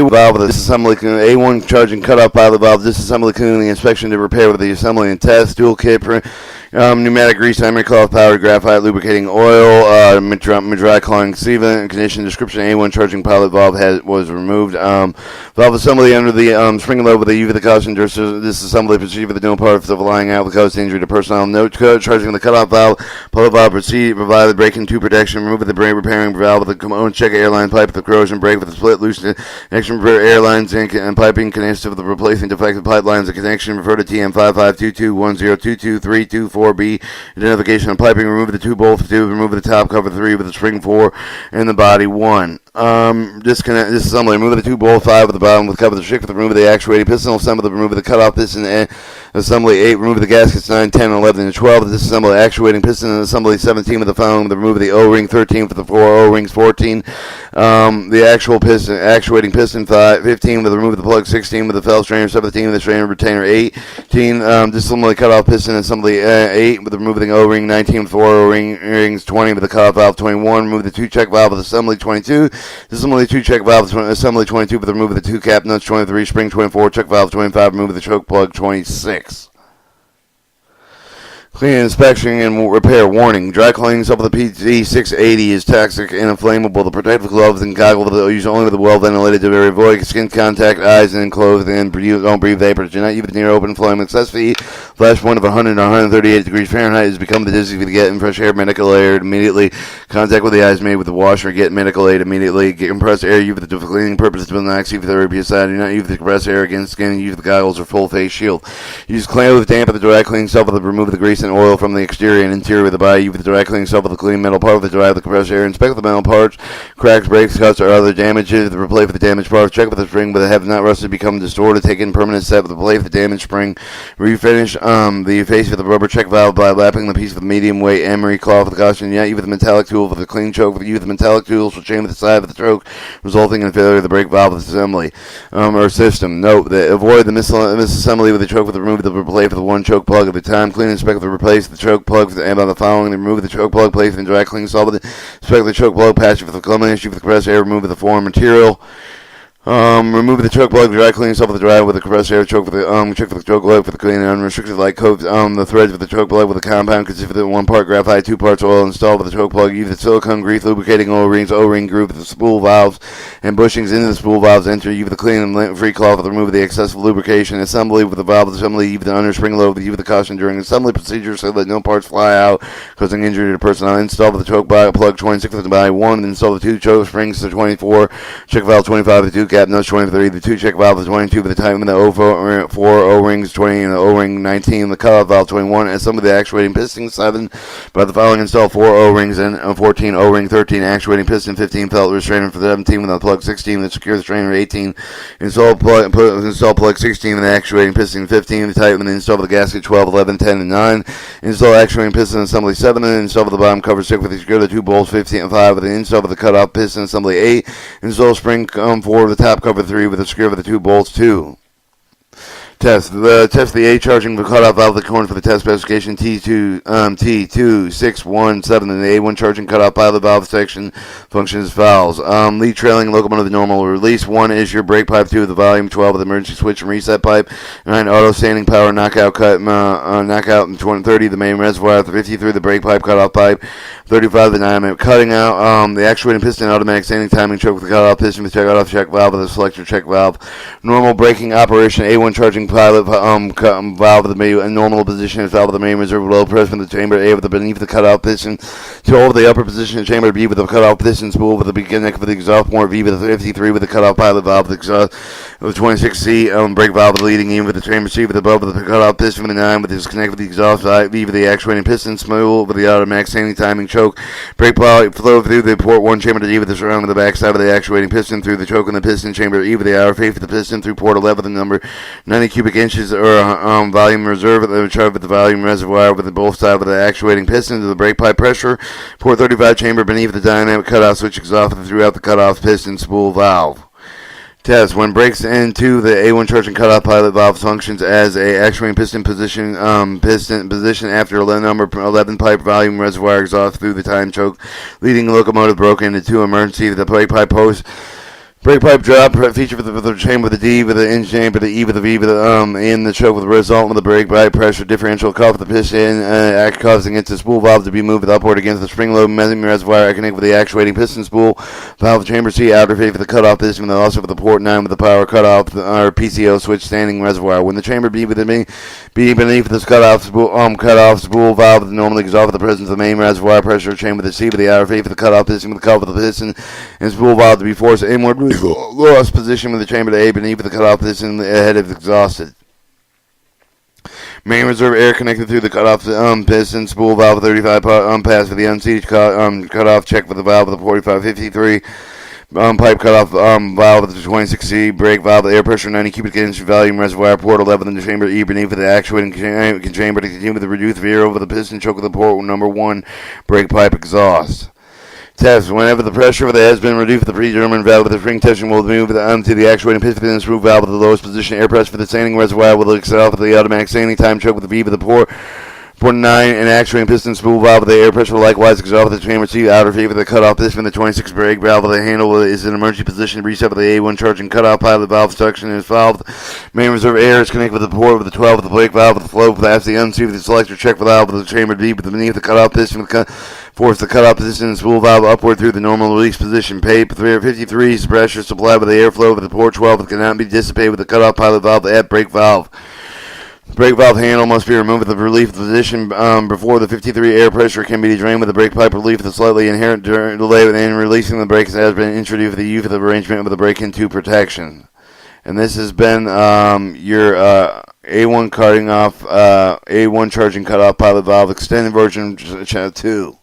A valve with the disassembly, A1 charging cutoff pilot valve, disassembly cleaning, inspection to repair with the assembly and test, tool kit, pneumatic grease, emery cloth, powder, graphite, lubricating oil, dry clogging sievant, condition description. A1 charging pilot valve was removed. Valve assembly under the spring lobe with the UV the caution, disassembly procedure for the dome part of lying out with cause injury to personnel. Note charging the cutoff valve, pilot valve provided breaking tube protection, remove the brake repairing valve with the component, check airline pipe with the corrosion brake with the split loose connection repair airlines and piping connected with the replacing defective pipelines. The connection refer to TM552210223224B. Identification of piping, remove the two bolts, remove the top cover 3 with the spring 4 and the body 1. Disconnect disassembly, remove the two bolts 5 with the bottom with cover the shift, remove the actuating piston, assemble the remove the cutoff piston and assembly 8, remove the gaskets 9, 10, 11, and 12. Disassemble actuating piston and assembly 17 with the following, remove the O-ring 13 with the 4 O-rings 14. The actual piston actuating piston 15 with the remove the plug 16 with the fell strainer 17 with the strainer retainer 18. Disassembly cutoff piston assembly 8 with the remove the O-ring 19 with 4 O-rings 20 with the cutoff valve 21. Remove the 2 check valve with assembly 22. Disassembly 2 check valve assembly 22 with the remove the 2 cap nuts 23. Spring 24 check valve 25. Remove the choke plug 26. Cleaning, inspection, and repair. Warning. Dry cleaning of the PD680 is toxic and inflammable. The protective gloves and goggles are used only with a well-ventilated to avoid skin contact, eyes, and clothes, and don't breathe vapors. Do not use near open flame. Excess heat, flash point of 100 to 138 degrees Fahrenheit has become the dizzy to get in fresh air, medical air immediately. Contact with the eyes made with the washer. Get medical aid immediately. Get compressed air used for the cleaning purposes to not see therapy aside. Do not use the compressed air against skin. Use the goggles or full face shield. Use clothes damp at the dry cleaning stuff with the remove the grease and oil from the exterior and interior of the body. Use the dry cleaning stuff with the clean metal part of the dry with the compressed air. Inspect the metal parts, cracks, breaks, cuts, or other damages. The replace for the damaged parts. Check with the spring, but have not rusted, become distorted. Take in permanent set with the replace for the damaged spring. Refinish the face with the rubber check valve by lapping the piece with medium weight emery cloth with caution. Yet use the metallic tool for the clean choke. Use the metallic tools will chain with the side of the choke, resulting in failure of the brake valve assembly or system. Note that avoid the misassembly with the choke with the remove the replace for the one choke plug at the time. Clean, inspect the replace the choke plug and by the following. Remove the choke plug, place in dry cleaning solvent. Inspect the choke plug, patch for the cleaning issue with the compressed air. Remove the foreign material. Remove the choke plug, dry cleaning stuff with the dry with the compressed air, choke for the check for the choke plug for the cleaning, unrestricted light coat the threads with the choke plug with the compound consist of 1 part graphite, 2 parts oil installed with the choke plug. Use the silicone grease lubricating O-rings, O-ring groove with the spool valves and bushings into the spool valves. Enter. Use the clean and lint-free cloth with the remove the excessive lubrication. Assembly with the valve assembly. Use the underspring lobe. Use the caution during assembly procedure so that no parts fly out, causing injury to the personnel. Install with the choke plug 26 with the body 1. And install the 2 choke springs to 24. Check valve 25 with the 2 cap nuts 23. The 2 check valve is 22 with the tighten the 4 O-rings 20 and the O-ring 19. The cutoff valve 21. And some of the actuating piston 7. By the following, install 4 O-rings and 14 O-ring 13 actuating piston 15 felt restrainer for 17 with the plug 16 that secure the strainer 18. Install plug 16 with the actuating piston 15 to tighten and install the gasket 12, 11, 10, and 9. Install actuating piston assembly 7 and install the bottom cover 6 with the secure the 2 bolts 15 and 5 with the install of the cutoff piston assembly 8. Install spring 4 with the top cover 3 with the secure with the 2 bolts 2. Test the A charging the cutoff valve according for the test specification T2617 and the A1 charging cutoff pilot valve section functions as follows. Lead trailing locomotive normal release. 1 is your brake pipe. 2 the volume. 12 with emergency switch and reset pipe. 9 auto standing power knockout cut knockout and 30 the main reservoir. 53 the brake pipe cutoff pipe. 35 the dynamic cutting out. The actuating piston automatic standing timing choke with the cutoff piston with check off check valve with the selector check valve. Normal braking operation. A1 charging pilot valve of the normal position is valve of the main reserve low press from the chamber A with the beneath the cutoff piston to over the upper position of chamber B with the cutoff piston spool with the beginning of the exhaust port V with the 53 with the cutoff pilot valve with the exhaust with 26C brake valve leading in with the chamber C with above the cutoff piston with the 9 with the disconnect with the exhaust V with the actuating piston spool with the automatic standing timing choke brake flow through the port 1 chamber to E with the surround with the back side of the actuating piston through the choke in the piston chamber E with the hour face with the piston through port 11 the number 90 cubic inches or volume reserve the chart with the volume reservoir with the both side with the actuating piston to the brake pipe pressure port 35 chamber beneath the dynamic cutoff switch exhaust throughout the cutoff piston spool valve. Test. When breaks into the A1 charging cutoff pilot valve functions as a actuating piston position after number 11 pipe volume reservoir exhaust through the time choke leading locomotive broken into 2 emergency the brake pipe post Brake pipe drop feature with the chamber with the D, with the engine chamber, the E with the V, with the in the choke with the result with the brake pipe pressure differential cuff with the piston act causing it to spool valve to be moved upward against the spring load measuring reservoir connect with the actuating piston spool valve chamber C outer face for the cutoff piston and also with the port 9 with the power cutoff or PCO switch standing reservoir. When the chamber B with the B beneath this cutoff spool valve normally goes off with the presence of the main reservoir pressure chamber with the C with the outer face for the cutoff piston with the cuff with the piston and spool valve to be forced inward lowest position with the chamber to A beneath the cutoff piston ahead of exhausted. Main reserve air connected through the cutoff piston spool valve 35 pass for the unseated cutoff check with the valve with the 4553 pipe cutoff valve with the 26C brake valve air pressure 90 cubic inch volume reservoir port 11 in the chamber E beneath the actuating chamber to continue with the reduced veer over the piston choke with the port number 1 brake pipe exhaust. Test. Whenever the pressure of the has been reduced, the predetermined valve with the spring tension will move to the actuating piston and screw valve with the lowest position. Air pressure for the standing reservoir will excel with the automatic standing time choke with the V with the port 9 and actuating piston spool valve with the air pressure will likewise exhaust with the chamber C outer V with the cutoff piston. The 26 brake valve with the handle is in emergency position. Reset with the A1 charging cutoff pilot valve suction is valve. Main reserve air is connected with the port with the 12 with the brake valve with the flow past the unseated with the selector check valve with the chamber D with the beneath the cutoff piston with force the cutoff position and spool valve upward through the normal release position. Pape 353 is pressure supplied with the airflow with the port 12 cannot be dissipated with the cutoff pilot valve at brake valve. The brake valve handle must be removed with the relief position before the 53 air pressure can be drained with the brake pipe relief. The slightly inherent delay in releasing the brakes has been introduced with the use of the arrangement with the brake-in tube protection. And this has been your A1 cutting off, A1 charging cutoff pilot valve extended version 2.